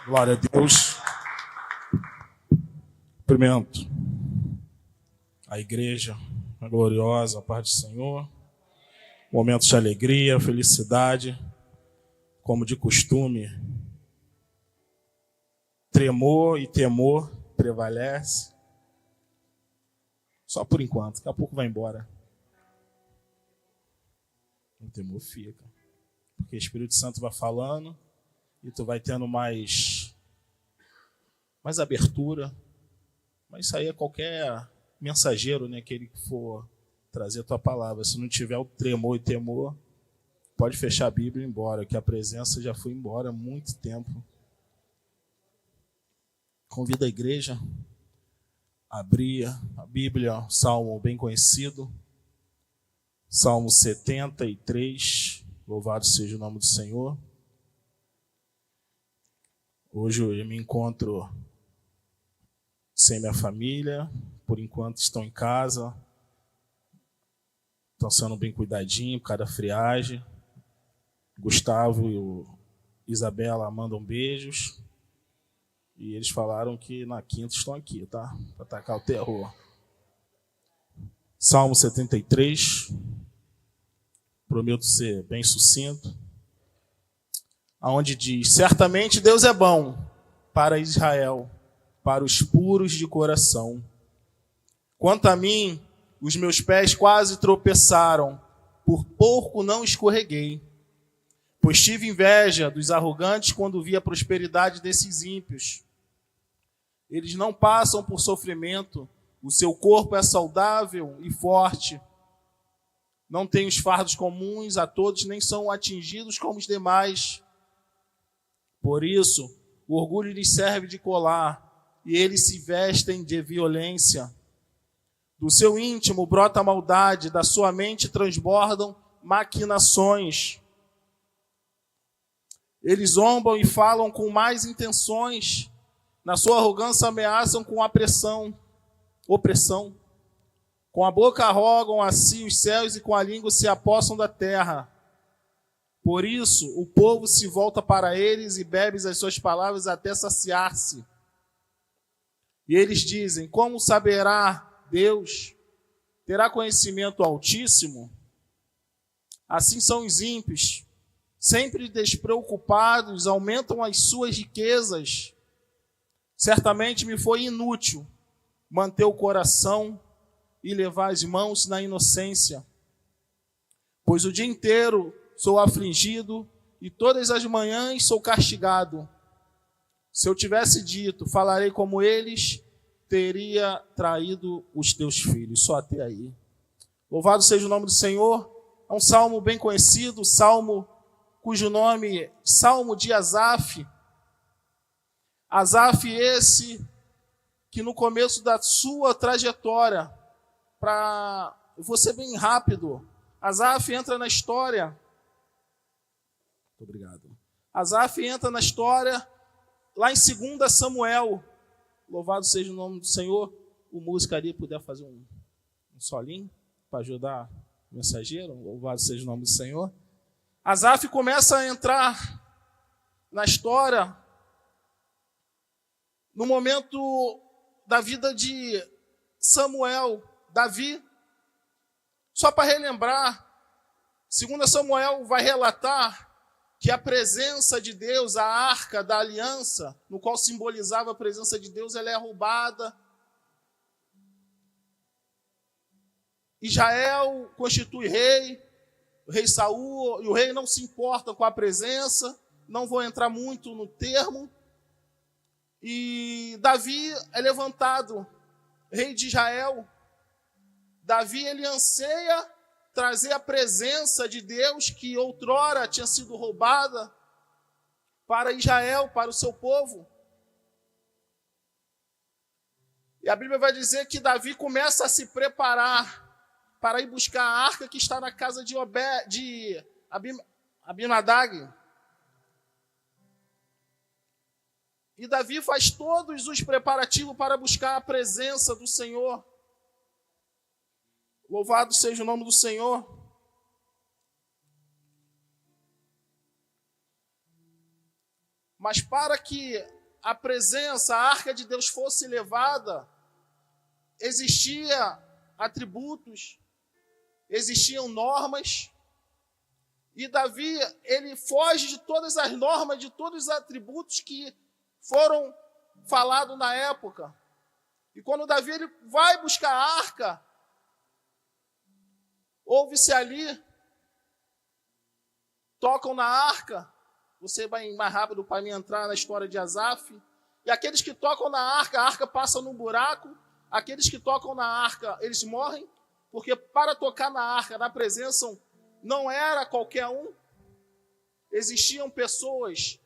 Glória a Deus. Cumprimento a igreja, a gloriosa, a paz do Senhor. Momentos de alegria, felicidade, como de costume. Tremor e temor prevalece. Só por enquanto, daqui a pouco vai embora. O temor fica. Porque o Espírito Santo vai falando e tu vai tendo mais abertura. Mas isso aí é qualquer mensageiro, né? Aquele que for trazer a tua palavra. Se não tiver o tremor e temor, pode fechar a Bíblia e ir embora, que a presença já foi embora há muito tempo. Convido a igreja a abrir a Bíblia, um salmo bem conhecido, Salmo 73, louvado seja o nome do Senhor. Hoje eu me encontro sem minha família, por enquanto estão em casa, estão sendo bem cuidadinhos por causa da friagem. Gustavo e Isabela mandam beijos. E eles falaram que na quinta estão aqui, tá? Para atacar o terror. Salmo 73. Prometo ser bem sucinto. Aonde diz: certamente Deus é bom para Israel, para os puros de coração. Quanto a mim, os meus pés quase tropeçaram, por pouco não escorreguei. Pois tive inveja dos arrogantes quando vi a prosperidade desses ímpios. Eles não passam por sofrimento, o seu corpo é saudável e forte. Não têm os fardos comuns a todos, nem são atingidos como os demais. Por isso, o orgulho lhes serve de colar, e eles se vestem de violência. Do seu íntimo brota a maldade, da sua mente transbordam maquinações. Eles zombam e falam com más intenções. Na sua arrogância ameaçam com opressão. Com a boca arrogam a si os céus e com a língua se apossam da terra. Por isso, o povo se volta para eles e bebe as suas palavras até saciar-se. E eles dizem: como saberá Deus? Terá conhecimento Altíssimo? Assim são os ímpios, sempre despreocupados, aumentam as suas riquezas. Certamente me foi inútil manter o coração e levar as mãos na inocência, pois o dia inteiro sou afligido e todas as manhãs sou castigado. Se eu tivesse dito, falarei como eles, teria traído os teus filhos. Só até aí. Louvado seja o nome do Senhor. É um salmo bem conhecido, salmo cujo nome é Salmo de Asaf. Asaf esse que no começo da sua trajetória, vou ser bem rápido, Asaf entra na história. Muito obrigado. Asaf entra na história lá em 2 Samuel. Louvado seja o nome do Senhor. O músico ali puder fazer um solinho para ajudar o mensageiro. Louvado seja o nome do Senhor. Asaf começa a entrar na história no momento da vida de Samuel, Davi. Só para relembrar, 2 Samuel vai relatar que a presença de Deus, a arca da aliança, no qual simbolizava a presença de Deus, ela é roubada. Israel constitui rei, o rei Saul, e o rei não se importa com a presença, não vou entrar muito no termo. E Davi é levantado, rei de Israel. Davi, ele anseia trazer a presença de Deus que outrora tinha sido roubada para Israel, para o seu povo. E a Bíblia vai dizer que Davi começa a se preparar para ir buscar a arca que está na casa de Abinadag. E Davi faz todos os preparativos para buscar a presença do Senhor. Louvado seja o nome do Senhor. Mas para que a presença, a arca de Deus fosse levada, existia atributos, existiam normas, e Davi, ele foge de todas as normas, de todos os atributos que foram falados na época. E quando Davi ele vai buscar a arca, ouve-se ali, tocam na arca, você vai mais rápido para mim entrar na história de Asaf, e aqueles que tocam na arca, a arca passa num buraco, aqueles que tocam na arca, eles morrem, porque para tocar na arca, na presença, não era qualquer um, existiam pessoas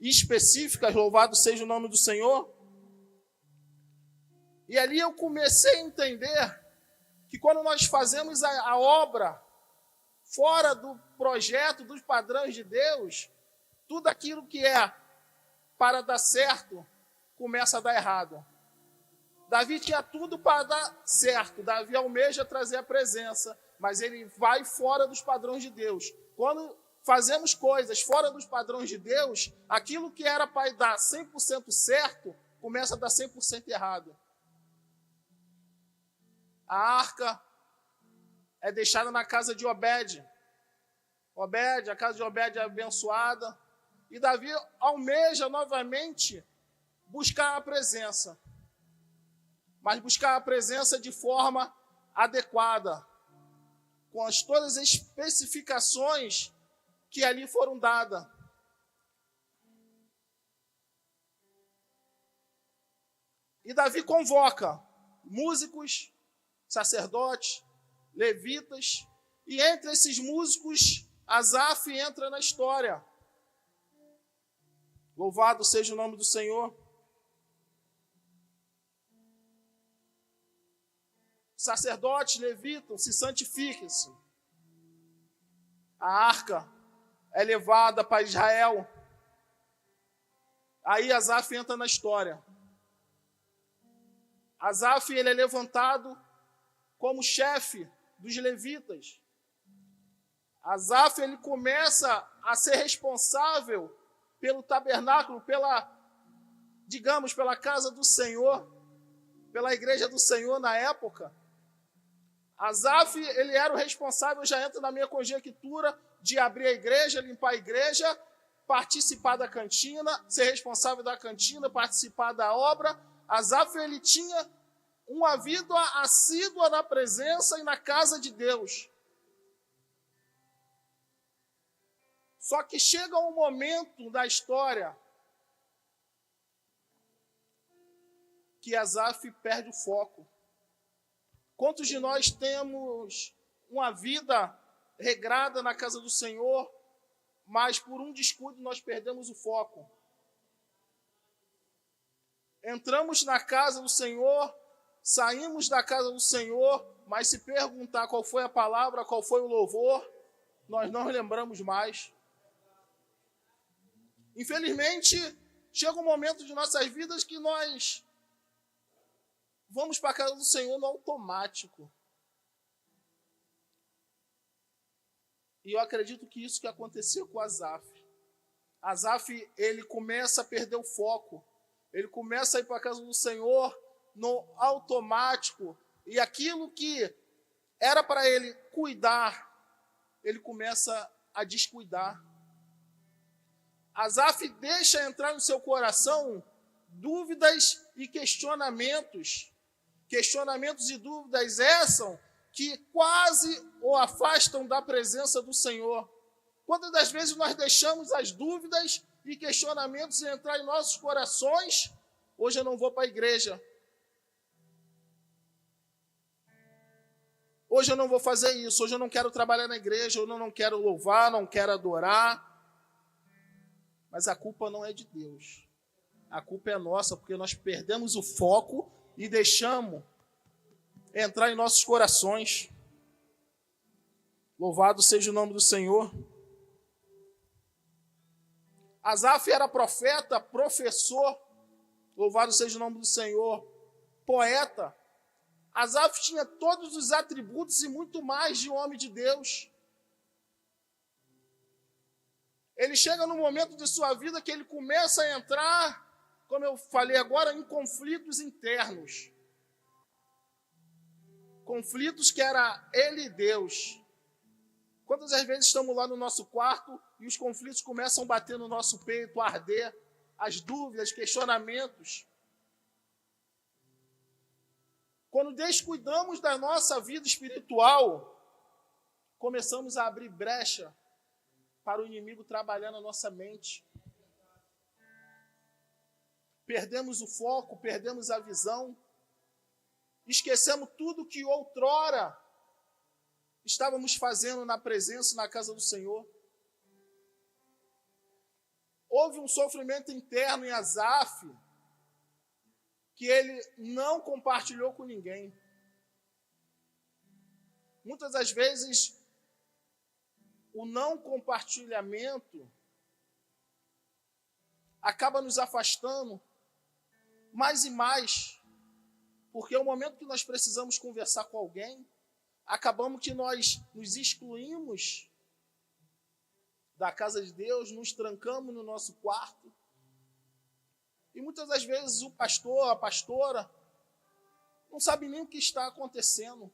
específicas, louvado seja o nome do Senhor. E ali eu comecei a entender que quando nós fazemos a obra fora do projeto, dos padrões de Deus, tudo aquilo que é para dar certo, começa a dar errado. Davi tinha tudo para dar certo, Davi almeja trazer a presença, mas ele vai fora dos padrões de Deus. Quando fazemos coisas fora dos padrões de Deus, aquilo que era para dar 100% certo, começa a dar 100% errado. A arca é deixada na casa de Obed. A casa de Obed é abençoada. E Davi almeja novamente buscar a presença. Mas buscar a presença de forma adequada, com todas as especificações que ali foram dadas. E Davi convoca músicos, sacerdotes, levitas, e entre esses músicos, Asaf entra na história. Louvado seja o nome do Senhor. Sacerdotes, levitas, se santifiquem-se. A arca é levada para Israel. Aí Asaf entra na história. Asaf ele é levantado como chefe dos levitas. Asaf ele começa a ser responsável pelo tabernáculo, pela casa do Senhor, pela igreja do Senhor na época. Asaf, ele era o responsável, já entra na minha conjectura, de abrir a igreja, limpar a igreja, participar da cantina, ser responsável da cantina, participar da obra. Asaf, ele tinha uma vida assídua na presença e na casa de Deus. Só que chega um momento da história que Asaf perde o foco. Quantos de nós temos uma vida regrada na casa do Senhor, mas por um descuido nós perdemos o foco? Entramos na casa do Senhor, saímos da casa do Senhor, mas se perguntar qual foi a palavra, qual foi o louvor, nós não lembramos mais. Infelizmente, chega um momento de nossas vidas que nós vamos para a casa do Senhor no automático. E eu acredito que isso que aconteceu com Asaf. Asaf, ele começa a perder o foco. Ele começa a ir para a casa do Senhor no automático. E aquilo que era para ele cuidar, ele começa a descuidar. Asaf deixa entrar no seu coração dúvidas e questionamentos. Questionamentos e dúvidas essas que quase o afastam da presença do Senhor. Quantas das vezes nós deixamos as dúvidas e questionamentos entrar em nossos corações? Hoje eu não vou para a igreja. Hoje eu não vou fazer isso. Hoje eu não quero trabalhar na igreja. Hoje eu não quero louvar, não quero adorar. Mas a culpa não é de Deus. A culpa é nossa, porque nós perdemos o foco e deixamos entrar em nossos corações. Louvado seja o nome do Senhor. Asaf era profeta, professor. Louvado seja o nome do Senhor. Poeta. Asaf tinha todos os atributos e muito mais de um homem de Deus. Ele chega num momento de sua vida que ele começa a entrar como eu falei agora, em conflitos internos. Conflitos que era ele e Deus. Quantas vezes estamos lá no nosso quarto e os conflitos começam a bater no nosso peito, a arder, as dúvidas, questionamentos. Quando descuidamos da nossa vida espiritual, começamos a abrir brecha para o inimigo trabalhar na nossa mente. Perdemos o foco, perdemos a visão, esquecemos tudo que outrora estávamos fazendo na presença, na casa do Senhor. Houve um sofrimento interno em Asaf, que ele não compartilhou com ninguém. Muitas das vezes, o não compartilhamento acaba nos afastando mais e mais, porque é o momento que nós precisamos conversar com alguém, acabamos que nós nos excluímos da casa de Deus, nos trancamos no nosso quarto, e muitas das vezes o pastor, a pastora, não sabe nem o que está acontecendo.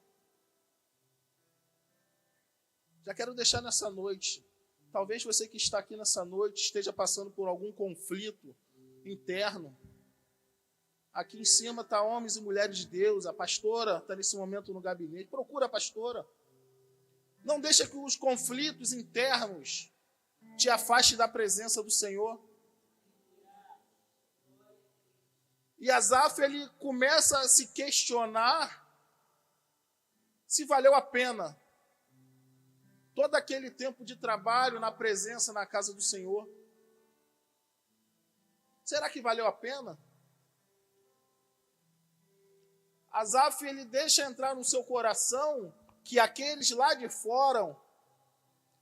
Já quero deixar nessa noite, talvez você que está aqui nessa noite esteja passando por algum conflito interno. Aqui em cima está homens e mulheres de Deus, a pastora está nesse momento no gabinete, procura a pastora. Não deixa que os conflitos internos te afastem da presença do Senhor. E Asaf, ele começa a se questionar se valeu a pena todo aquele tempo de trabalho na presença, na casa do Senhor. Será que valeu a pena? Asaf, ele deixa entrar no seu coração que aqueles lá de fora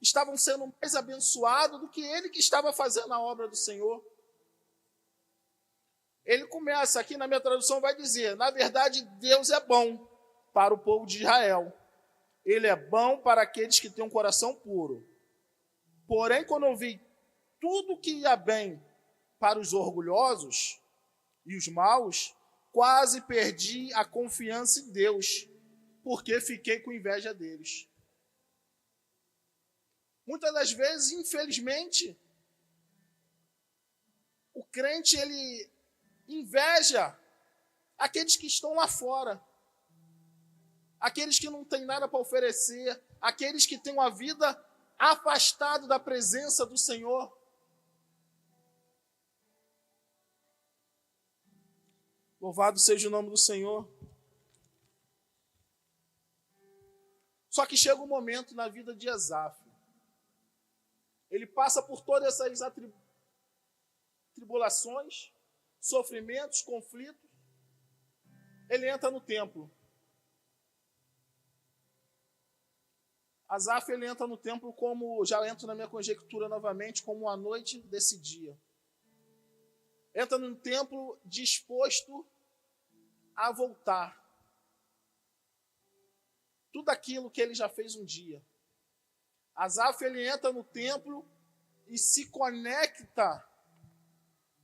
estavam sendo mais abençoados do que ele que estava fazendo a obra do Senhor. Ele começa, aqui na minha tradução vai dizer, na verdade, Deus é bom para o povo de Israel. Ele é bom para aqueles que têm um coração puro. Porém, quando eu vi tudo que ia bem para os orgulhosos e os maus, quase perdi a confiança em Deus, porque fiquei com inveja deles. Muitas das vezes, infelizmente, o crente, ele inveja aqueles que estão lá fora, aqueles que não têm nada para oferecer, aqueles que têm uma vida afastada da presença do Senhor. Louvado seja o nome do Senhor. Só que chega um momento na vida de Asaf. Ele passa por todas essas tribulações, sofrimentos, conflitos. Ele entra no templo. Asaf, ele entra no templo como, já entro na minha conjectura novamente, como a noite desse dia. Entra no templo disposto a voltar. Tudo aquilo que ele já fez um dia. Asaf, ele entra no templo e se conecta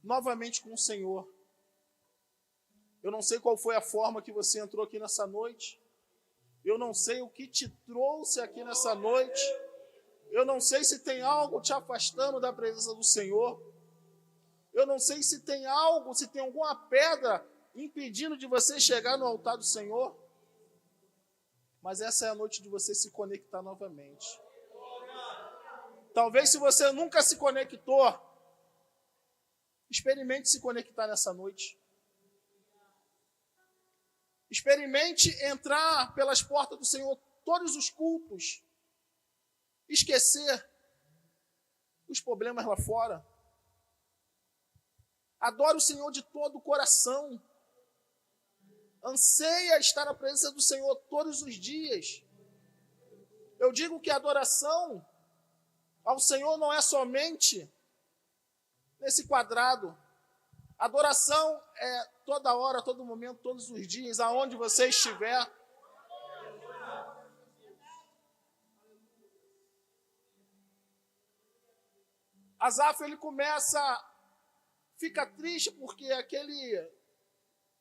novamente com o Senhor. Eu não sei qual foi a forma que você entrou aqui nessa noite. Eu não sei o que te trouxe aqui nessa noite. Eu não sei se tem algo te afastando da presença do Senhor. Eu não sei se tem algo, se tem alguma pedra impedindo de você chegar no altar do Senhor. Mas essa é a noite de você se conectar novamente. Talvez se você nunca se conectou, experimente se conectar nessa noite. Experimente entrar pelas portas do Senhor todos os cultos. Esquecer os problemas lá fora. Adore o Senhor de todo o coração. Anseia estar na presença do Senhor todos os dias. Eu digo que a adoração ao Senhor não é somente nesse quadrado. Adoração é toda hora, todo momento, todos os dias, aonde você estiver. Asaf, ele começa fica triste porque aquele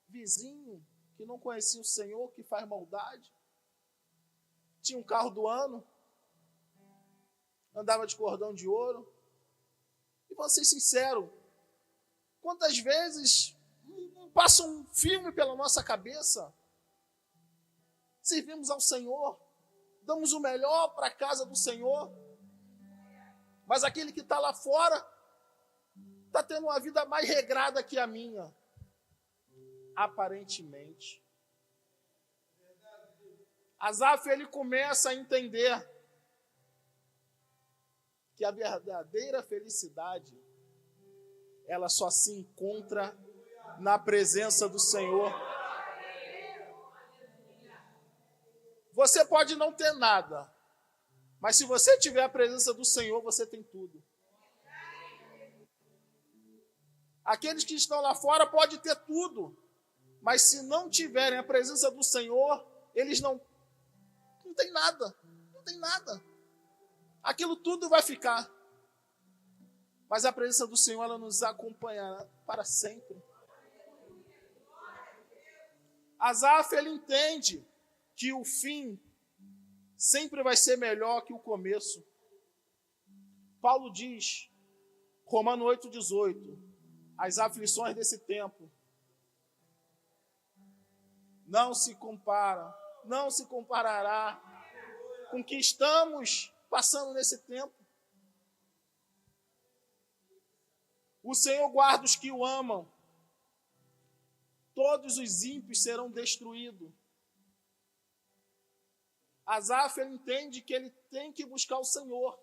vizinho que não conhecia o Senhor, que faz maldade, tinha um carro do ano, andava de cordão de ouro. E vou ser sincero, quantas vezes passa um filme pela nossa cabeça? Servimos ao Senhor, damos o melhor para a casa do Senhor, mas aquele que está lá fora está tendo uma vida mais regrada que a minha, aparentemente. Asaf, ele começa a entender que a verdadeira felicidade, ela só se encontra na presença do Senhor. Você pode não ter nada, mas se você tiver a presença do Senhor, você tem tudo. Aqueles que estão lá fora podem ter tudo, mas se não tiverem a presença do Senhor, eles não têm nada, não tem nada. Aquilo tudo vai ficar. Mas a presença do Senhor, ela nos acompanhará para sempre. Asaf, ele entende que o fim sempre vai ser melhor que o começo. Paulo diz, Romanos 8,18, as aflições desse tempo não se comparará com o que estamos passando nesse tempo. O Senhor guarda os que o amam. Todos os ímpios serão destruídos. Asaf, ele entende que ele tem que buscar o Senhor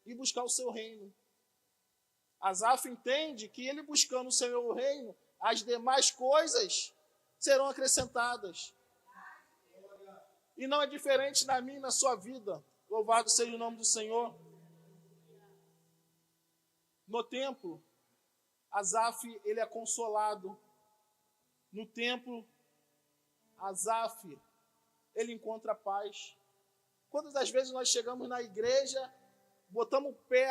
e buscar o seu reino. Asaf entende que ele buscando o Senhor e o reino, as demais coisas serão acrescentadas. E não é diferente na minha e na sua vida. Louvado seja o nome do Senhor. No templo, Asaf, ele é consolado. No templo, Asaf, ele encontra paz. Quantas das vezes nós chegamos na igreja, botamos o pé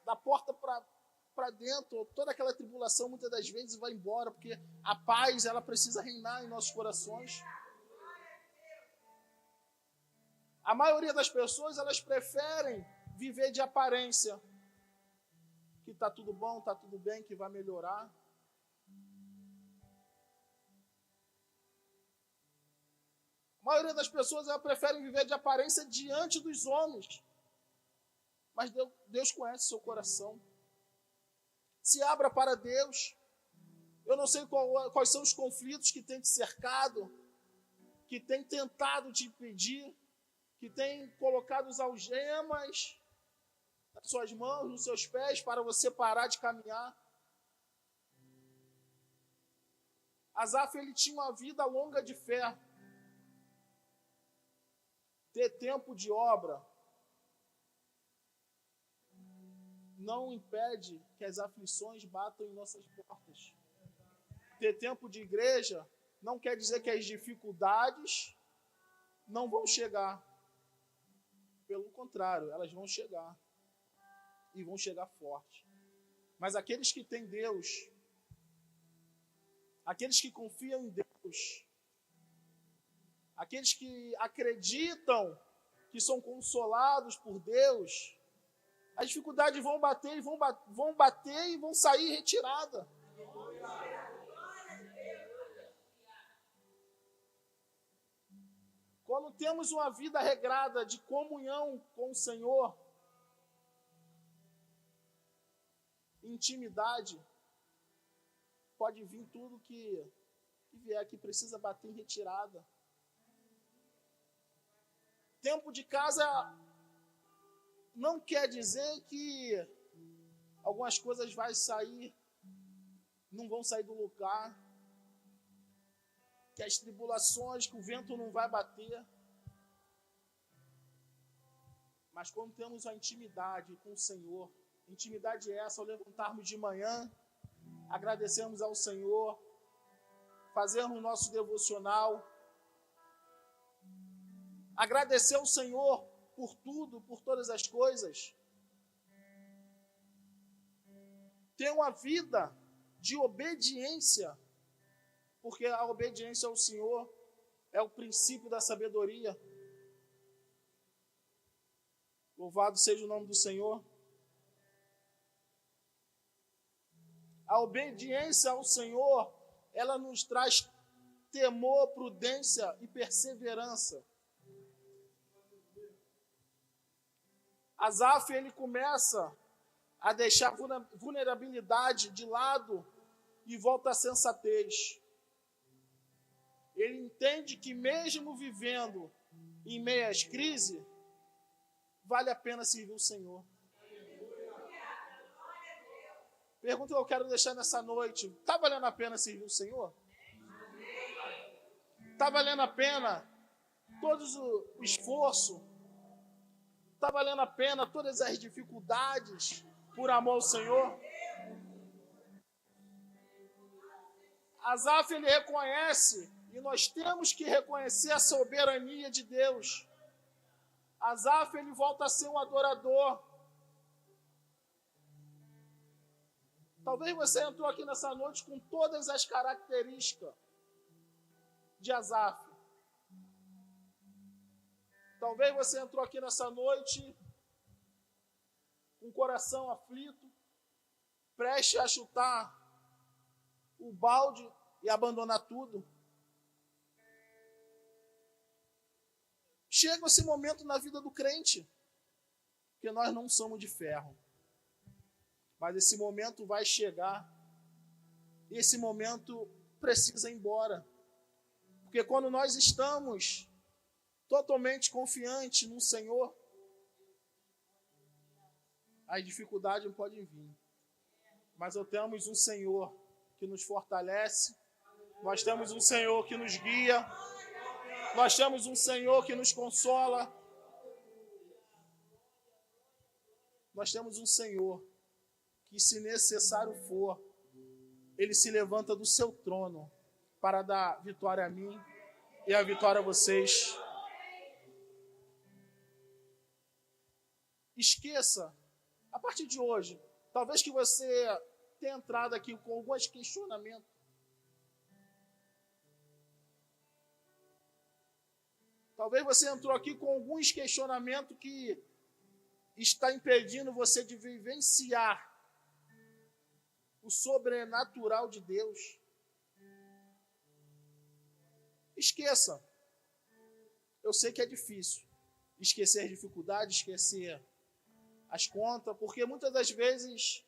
da porta para dentro, toda aquela tribulação muitas das vezes vai embora, porque a paz, ela precisa reinar em nossos corações. A maioria das pessoas, elas preferem viver de aparência, que está tudo bom, está tudo bem, que vai melhorar. A maioria das pessoas, elas preferem viver de aparência diante dos homens. Mas Deus conhece o seu coração. Se abra para Deus. Eu não sei quais são os conflitos que tem te cercado, que tem tentado te impedir, que tem colocado as algemas nas suas mãos, nos seus pés, para você parar de caminhar. Asaf, ele tinha uma vida longa de fé. Ter tempo de obra não impede que as aflições batam em nossas portas. Ter tempo de igreja não quer dizer que as dificuldades não vão chegar. Pelo contrário, elas vão chegar. E vão chegar forte. Mas aqueles que têm Deus, aqueles que confiam em Deus, aqueles que acreditam que são consolados por Deus, as dificuldades vão bater e vão sair retirada. Quando temos uma vida regrada de comunhão com o Senhor, intimidade, pode vir tudo que vier que precisa bater em retirada. Tempo de casa não quer dizer que algumas coisas não vão sair do lugar, que as tribulações, que o vento não vai bater. Mas quando temos a intimidade com o Senhor, intimidade é essa, ao levantarmos de manhã, agradecermos ao Senhor, fazermos o nosso devocional, agradecer ao Senhor por tudo, por todas as coisas. ter uma vida de obediência, porque a obediência ao Senhor é o princípio da sabedoria. Louvado seja o nome do Senhor. A obediência ao Senhor, ela nos traz temor, prudência e perseverança. Asaf, ele começa a deixar a vulnerabilidade de lado e volta à sensatez. Ele entende que mesmo vivendo em meio às crises, vale a pena servir o Senhor. Pergunta que eu quero deixar nessa noite: está valendo a pena servir o Senhor? Está valendo a pena todo o esforço? Está valendo a pena todas as dificuldades por amor ao Senhor? Asaf, ele reconhece, e nós temos que reconhecer a soberania de Deus. Asaf, ele volta a ser um adorador. Talvez você entrou aqui nessa noite com todas as características de Asaf. Talvez você entrou aqui nessa noite com o coração aflito, prestes a chutar o balde e abandonar tudo. Chega esse momento na vida do crente, porque nós não somos de ferro. Mas esse momento vai chegar, e esse momento precisa ir embora. Porque quando nós estamos totalmente confiantes no Senhor, as dificuldades não podem vir. Mas nós temos um Senhor que nos fortalece, nós temos um Senhor que nos guia, nós temos um Senhor que nos consola, nós temos um Senhor que, se necessário for, Ele se levanta do seu trono para dar vitória a mim e a vitória a vocês. Esqueça, a partir de hoje, talvez que você tenha entrado aqui com alguns questionamentos. Talvez você entrou aqui com alguns questionamentos que está impedindo você de vivenciar o sobrenatural de Deus. Esqueça. Eu sei que é difícil esquecer as dificuldades, esquecer as contas, porque muitas das vezes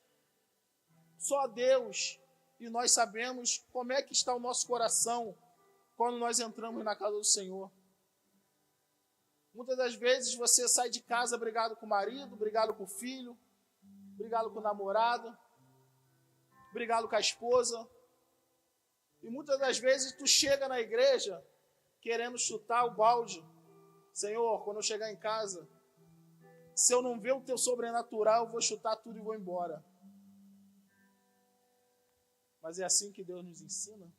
só Deus e nós sabemos como é que está o nosso coração quando nós entramos na casa do Senhor. Muitas das vezes você sai de casa brigado com o marido, brigado com o filho, brigado com o namorado, brigado com a esposa. E muitas das vezes tu chega na igreja querendo chutar o balde. Senhor, quando eu chegar em casa, se eu não ver o teu sobrenatural, eu vou chutar tudo e vou embora. Mas é assim que Deus nos ensina.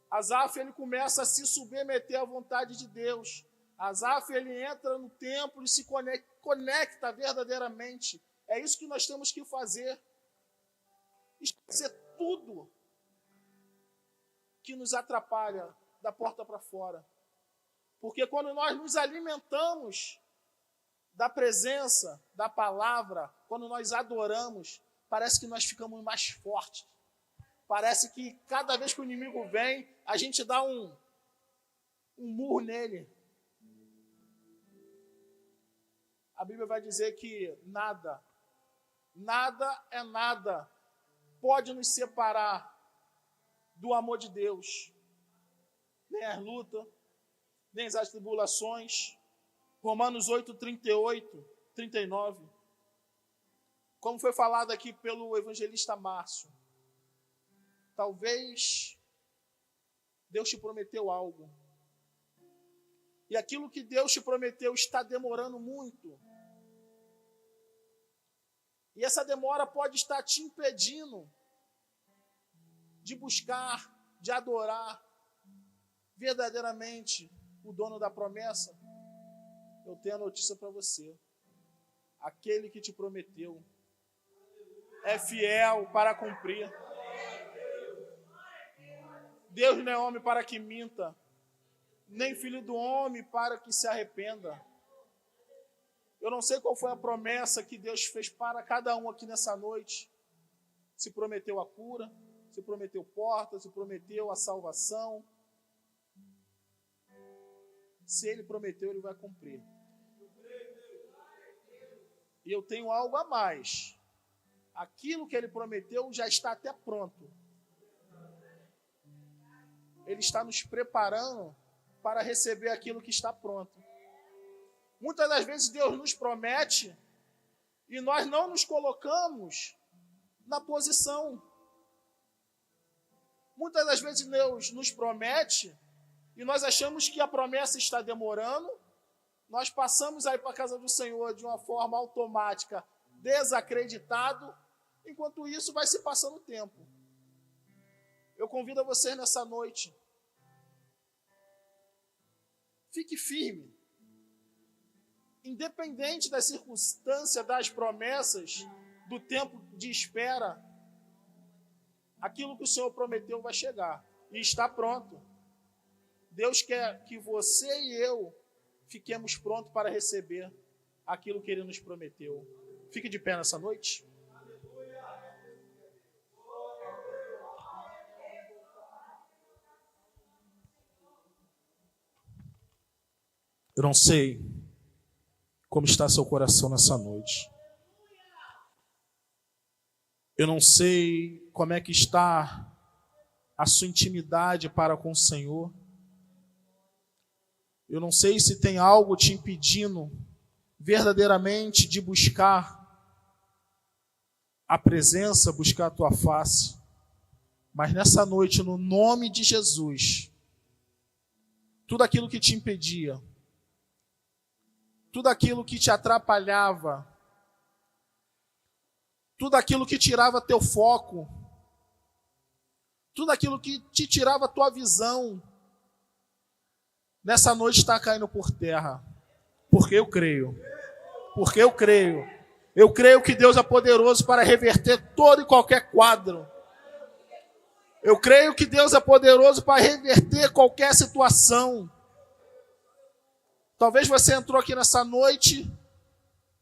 Asaf, ele começa a se submeter à vontade de Deus. Asaf, ele entra no templo e se conecta verdadeiramente. É isso que nós temos que fazer. Esquecer tudo que nos atrapalha da porta para fora. Porque quando nós nos alimentamos da presença, da palavra, quando nós adoramos, parece que nós ficamos mais fortes. Parece que cada vez que o inimigo vem, a gente dá um murro nele. A Bíblia vai dizer que nada é nada pode nos separar do amor de Deus. Nem as lutas, nem as tribulações. Romanos 8, 38, 39. Como foi falado aqui pelo evangelista Márcio. Talvez Deus te prometeu algo. E aquilo que Deus te prometeu está demorando muito. E essa demora pode estar te impedindo de buscar, de adorar verdadeiramente o dono da promessa. Eu tenho a notícia para você. Aquele que te prometeu é fiel para cumprir. Deus não é homem para que minta, nem filho do homem para que se arrependa. Eu não sei qual foi a promessa que Deus fez para cada um aqui nessa noite. Se prometeu a cura, se prometeu portas, se prometeu a salvação. Se Ele prometeu, Ele vai cumprir. E eu tenho algo a mais. Aquilo que Ele prometeu já está até pronto. Ele está nos preparando para receber aquilo que está pronto. Muitas das vezes Deus nos promete e nós não nos colocamos na posição. Muitas das vezes Deus nos promete e nós achamos que a promessa está demorando. Nós passamos aí para a casa do Senhor de uma forma automática, desacreditado. Enquanto isso, vai se passando o tempo. Eu convido a vocês nessa noite. Fique firme. Independente da circunstância, das promessas, do tempo de espera, aquilo que o Senhor prometeu vai chegar. E está pronto. Deus quer que você e eu fiquemos prontos para receber aquilo que Ele nos prometeu. Fique de pé nessa noite. Eu não sei como está seu coração nessa noite. Eu não sei como é que está a sua intimidade para com o Senhor. Eu não sei se tem algo te impedindo verdadeiramente de buscar a presença, buscar a tua face. Mas nessa noite, no nome de Jesus, tudo aquilo que te impedia, tudo aquilo que te atrapalhava, tudo aquilo que tirava teu foco, tudo aquilo que te tirava tua visão, nessa noite está caindo por terra. Porque eu creio. Porque eu creio. Eu creio que Deus é poderoso para reverter todo e qualquer quadro. Eu creio que Deus é poderoso para reverter qualquer situação. Talvez você entrou aqui nessa noite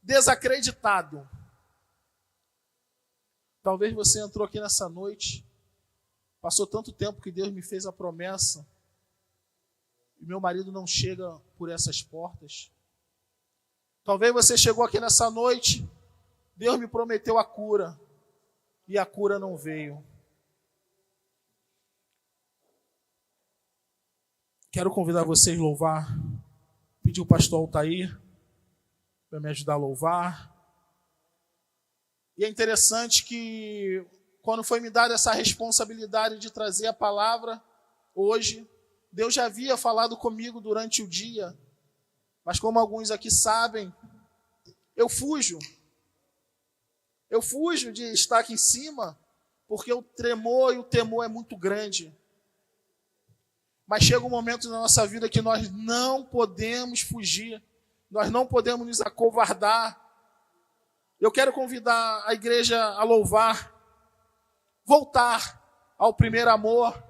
desacreditado. Talvez você entrou aqui nessa noite, passou tanto tempo que Deus me fez a promessa e meu marido não chega por essas portas. Talvez você chegou aqui nessa noite, Deus me prometeu a cura e a cura não veio. Quero convidar vocês a louvar. Pedir o pastor Altair para me ajudar a louvar. E é interessante que quando foi me dada essa responsabilidade de trazer a palavra hoje, Deus já havia falado comigo durante o dia, mas como alguns aqui sabem, eu fujo de estar aqui em cima, porque o tremor e o temor é muito grande. Mas chega um momento na nossa vida que nós não podemos fugir, nós não podemos nos acovardar. Eu quero convidar a igreja a louvar, voltar ao primeiro amor.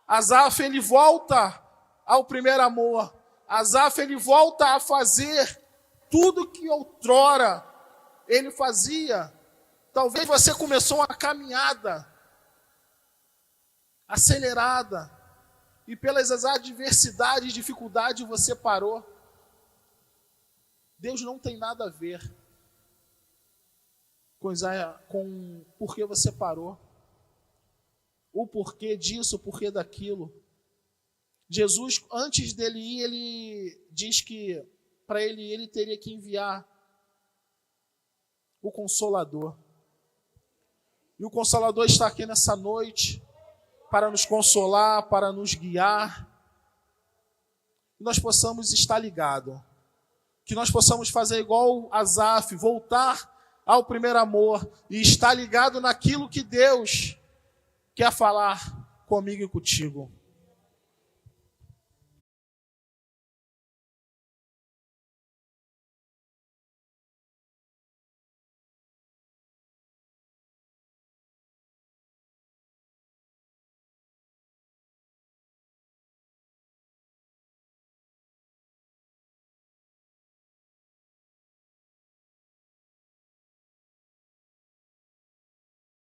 Asaf, ele volta ao primeiro amor. Asaf, ele volta a fazer tudo que outrora ele fazia. Talvez você começou uma caminhada acelerada e pelas adversidades e dificuldades você parou. Deus não tem nada a ver com por que você parou. O porquê disso, o porquê daquilo. Jesus, antes dele ir, ele diz que para ele teria que enviar o Consolador. E o Consolador está aqui nessa noite para nos consolar, para nos guiar. Que nós possamos estar ligados. Que nós possamos fazer igual Asaf, voltar ao primeiro amor e estar ligado naquilo que Deus quer falar comigo e contigo.